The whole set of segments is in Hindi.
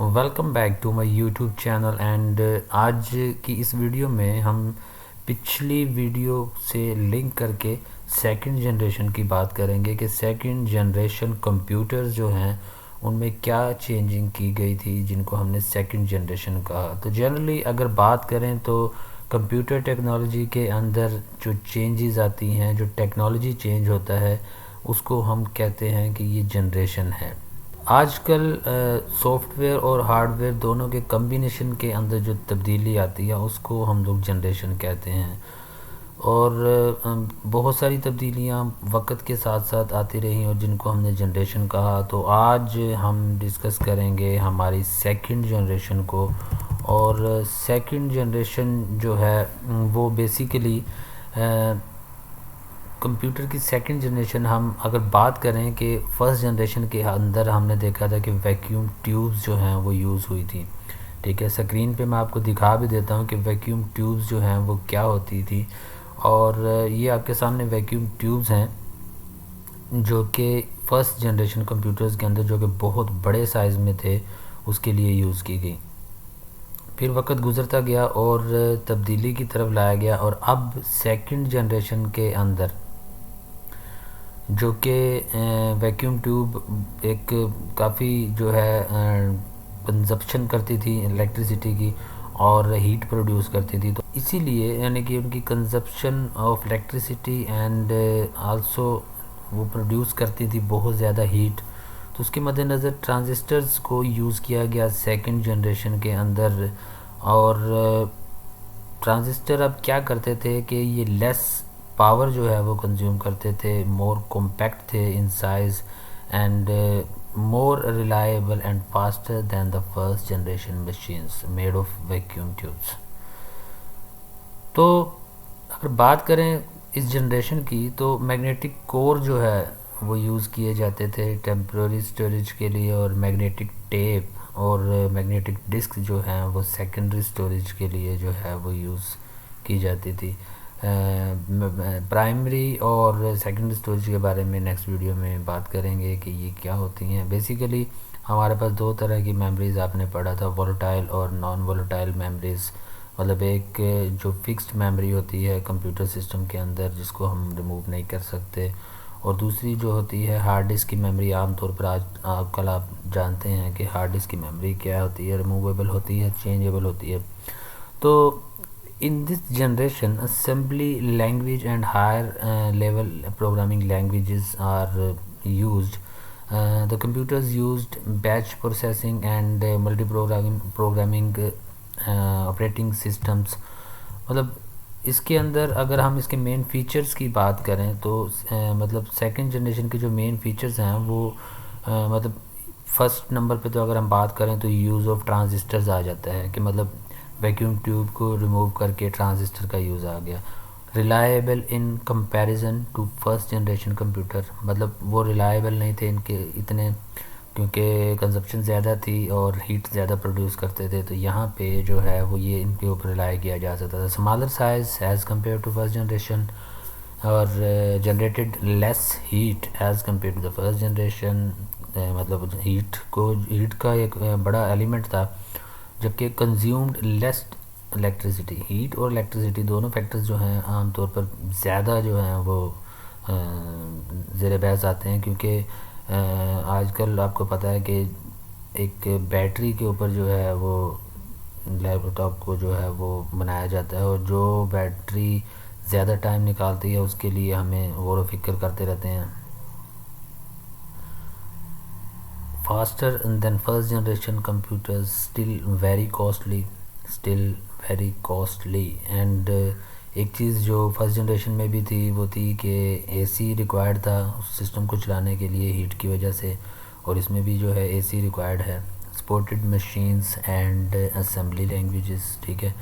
Welcome back to my YouTube channel and आज की इस वीडियो में हम पिछली वीडियो से लिंक करके सेकंड जनरेशन की बात करेंगे कि सेकंड जनरेशन कंप्यूटर्स जो हैं उनमें क्या चेंजिंग की गई थी जिनको हमने सेकंड जनरेशन कहा। तो जनरली अगर बात करें तो कंप्यूटर टेक्नोलॉजी के अंदर जो चेंजेस आती हैं, जो टेक्नोलॉजी चेंज होता है, उसको हम कहते हैं कि ये जनरेशन है। आजकल सॉफ्टवेयर और हार्डवेयर दोनों के कम्बिनेशन के अंदर जो तब्दीली आती है उसको हम लोग जनरेशन कहते हैं। और बहुत सारी तब्दीलियाँ वक्त के साथ साथ आती रही और जिनको हमने जनरेशन कहा। तो आज हम डिस्कस करेंगे हमारी सेकंड जनरेशन को। और सेकंड जनरेशन जो है वो बेसिकली कंप्यूटर की सेकंड जनरेशन, हम अगर बात करें कि फ़र्स्ट जनरेशन के अंदर हमने देखा था कि वैक्यूम ट्यूब्स जो हैं वो यूज़ हुई थी। ठीक है, स्क्रीन पे मैं आपको दिखा भी देता हूँ कि वैक्यूम ट्यूब्स जो हैं वो क्या होती थी। और ये आपके सामने वैक्यूम ट्यूब्स हैं जो कि फ़र्स्ट जनरेशन कंप्यूटर्स के अंदर, जो कि बहुत बड़े साइज़ में थे, उसके लिए यूज़ की गई। फिर वक्त गुज़रता गया और तब्दीली की तरफ लाया गया और अब सेकंड जनरेशन के अंदर जो कि वैक्यूम ट्यूब एक काफ़ी जो है कंजप्शन करती थी इलेक्ट्रिसिटी की और हीट प्रोड्यूस करती थी। तो इसीलिए यानी कि उनकी consumption of electricity and also वो प्रोड्यूस करती थी बहुत ज़्यादा हीट। तो उसके मद्देनज़र ट्रांजिस्टर्स को यूज़ किया गया सेकंड जनरेशन के अंदर। और ट्रांजिस्टर अब क्या करते थे कि ये लेस पावर जो है वो कंज्यूम करते थे, मोर कॉम्पैक्ट थे in size and more reliable and faster than the first generation machines made of vacuum tubes. तो अगर बात करें इस जनरेशन की तो मैग्नेटिक कोर जो है वो यूज़ किए जाते थे टेम्प्रेरी स्टोरेज के लिए, और मैग्नेटिक टेप और मैग्नेटिक डिस्क जो हैं वो सेकेंडरी स्टोरेज के लिए जो है वो यूज़ की जाती थी। प्राइमरी और सेकेंडरी स्टोरेज के बारे में नेक्स्ट वीडियो में बात करेंगे कि ये क्या होती हैं। बेसिकली हमारे पास दो तरह की मेमोरीज़ आपने पढ़ा था, वोलेटाइल और नॉन वोलेटाइल मेमोरीज़। मतलब एक जो फिक्स्ड मेमोरी होती है कंप्यूटर सिस्टम के अंदर जिसको हम रिमूव नहीं कर सकते, और दूसरी जो होती है हार्ड डिस्क की मेमोरी। आमतौर पर आजकल आप जानते हैं कि हार्ड डिस्क की मेमोरी क्या होती है, रिमूवेबल होती है, चेंजेबल होती है। तो in this generation assembly language and higher level programming languages are used. The computers used batch processing and multi programming operating systems। मतलब इसके अंदर अगर हम इसके मेन फीचर्स की बात करें तो मतलब सेकंड जनरेशन के जो मेन फीचर्स हैं वो मतलब फर्स्ट नंबर पे तो अगर हम बात करें तो यूज़ ऑफ ट्रांजिस्टर्स आ जाता है कि मतलब वैक्यूम ट्यूब को रिमूव करके ट्रांजिस्टर का यूज़ आ गया। Reliable in comparison to first generation computer, मतलब वो रिलायबल नहीं थे इनके इतने, क्योंकि कंजप्शन ज़्यादा थी और हीट ज़्यादा प्रोड्यूस करते थे। तो यहाँ पे जो है वो ये इनके ऊपर रिलाई किया जा सकता था। Smaller size as compare to first generation, और generated less heat as compare to the first generation. मतलब हीट का एक बड़ा एलिमेंट था, जबकि कंज्यूम्ड लेस इलेक्ट्रिसिटी। हीट और इलेक्ट्रिसिटी दोनों फैक्टर्स जो हैं आमतौर पर ज़्यादा जो हैं वो ज़ेर बहस आते हैं, क्योंकि आजकल आपको पता है कि एक बैटरी के ऊपर जो है वो लैपटॉप को जो है वो बनाया जाता है, और जो बैटरी ज़्यादा टाइम निकालती है उसके लिए हमें गौर व फिक्र करते रहते हैं। faster than first generation computers, still very costly and एक चीज़ जो फर्स्ट जनरेशन में भी थी वो थी कि एसी रिक्वायर्ड था उस सिस्टम को चलाने के लिए हीट की वजह से, और इसमें भी जो है एसी रिक्वायर्ड है। Supported machines and assembly languages, ठीक है।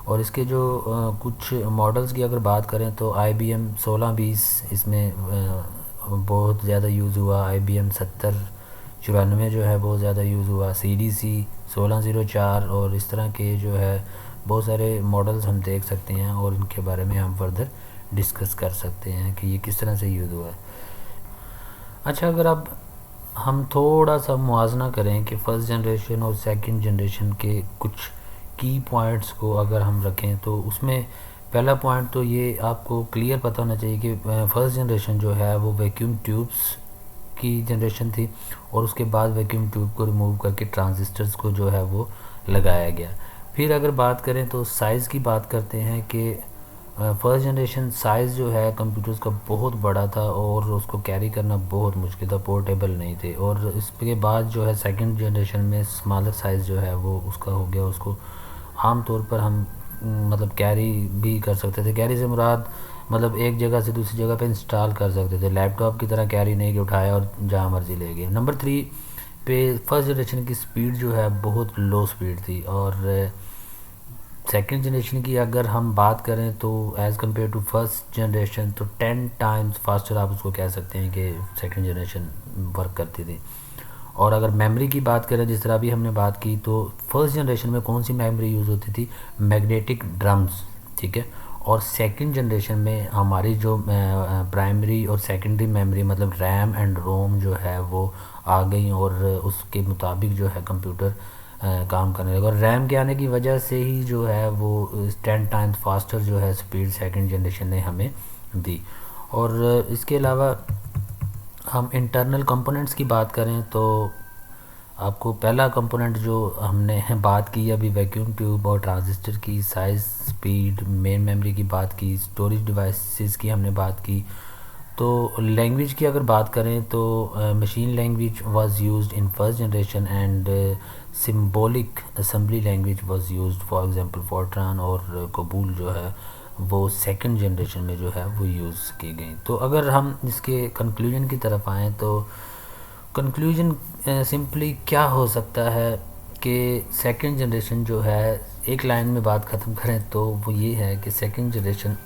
और इसके जो कुछ मॉडल्स की अगर बात करें तो IBM 1620 इसमें बहुत ज़्यादा यूज़ हुआ। IBM 7094 जो है बहुत ज़्यादा यूज़ हुआ। CDC 1604 और इस तरह के जो है बहुत सारे मॉडल्स हम देख सकते हैं, और इनके बारे में हम फर्दर डिस्कस कर सकते हैं कि ये किस तरह से यूज़ हुआ है। अच्छा, अगर आप हम थोड़ा सा मुआवजा करें कि फ़र्स्ट जनरेशन और सेकंड जनरेशन के कुछ की पॉइंट्स को अगर हम रखें तो उसमें पहला पॉइंट तो ये आपको क्लियर पता होना चाहिए कि फ़र्स्ट जनरेशन जो है वो वैक्यूम ट्यूब्स की जनरेशन थी और उसके बाद वैक्यूम ट्यूब को रिमूव करके ट्रांजिस्टर्स को जो है वो लगाया गया। फिर अगर बात करें तो साइज़ की बात करते हैं कि फर्स्ट जनरेशन साइज़ जो है कंप्यूटर्स का बहुत बड़ा था और उसको कैरी करना बहुत मुश्किल था, पोर्टेबल नहीं थे। और इसके बाद जो है सेकंड जनरेशन में स्मॉलर साइज़ जो है वो उसका हो गया, उसको आम तौर पर हम मतलब कैरी भी कर सकते थे। कैरी से मुराद मतलब एक जगह से दूसरी जगह पे इंस्टॉल कर सकते थे, लैपटॉप की तरह कैरी नहीं कि उठाया और जहाँ मर्ज़ी ले गए। नंबर 3 पे फर्स्ट जनरेशन की स्पीड जो है बहुत लो स्पीड थी और सेकेंड जनरेशन की अगर हम बात करें तो as compare to first generation तो 10 टाइम्स फास्टर आप उसको कह सकते हैं कि सेकेंड जनरेशन वर्क करती थी। और अगर मेमोरी की बात करें जिस तरह अभी हमने बात की, तो फर्स्ट जनरेशन में कौन सी मेमोरी यूज़ होती थी? मैग्नेटिक ड्रम्स, ठीक है। और सेकंड जनरेशन में हमारी जो प्राइमरी और सेकेंडरी मेमोरी मतलब रैम एंड रोम जो है वो आ गई और उसके मुताबिक जो है कंप्यूटर काम करने लगा। और रैम के आने की वजह से ही जो है वो 10 टाइम्स फास्टर जो है स्पीड सेकंड जनरेशन ने हमें दी। और इसके अलावा हम इंटरनल कंपोनेंट्स की बात करें तो आपको पहला कंपोनेंट जो हमने बात की अभी वैक्यूम ट्यूब और ट्रांजिस्टर की, साइज़, स्पीड, मेन मेमोरी की बात की, स्टोरेज डिवाइसेस की हमने बात की। तो लैंग्वेज की अगर बात करें तो machine language was used in first generation and symbolic assembly language was used, for example Fortran और कोबूल जो है वो सेकंड जनरेशन में जो है वो यूज़ की गई। तो अगर हम इसके कंक्लूजन की तरफ आएँ तो कंक्लूजन सिंपली क्या हो सकता है कि सेकंड जनरेशन जो है, एक लाइन में बात ख़त्म करें तो वो ये है कि सेकंड जनरेशन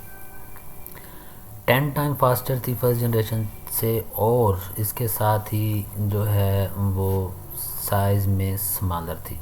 10 टाइम फास्टर थी फर्स्ट जनरेशन से और इसके साथ ही जो है वो साइज़ में स्मॉलर थी।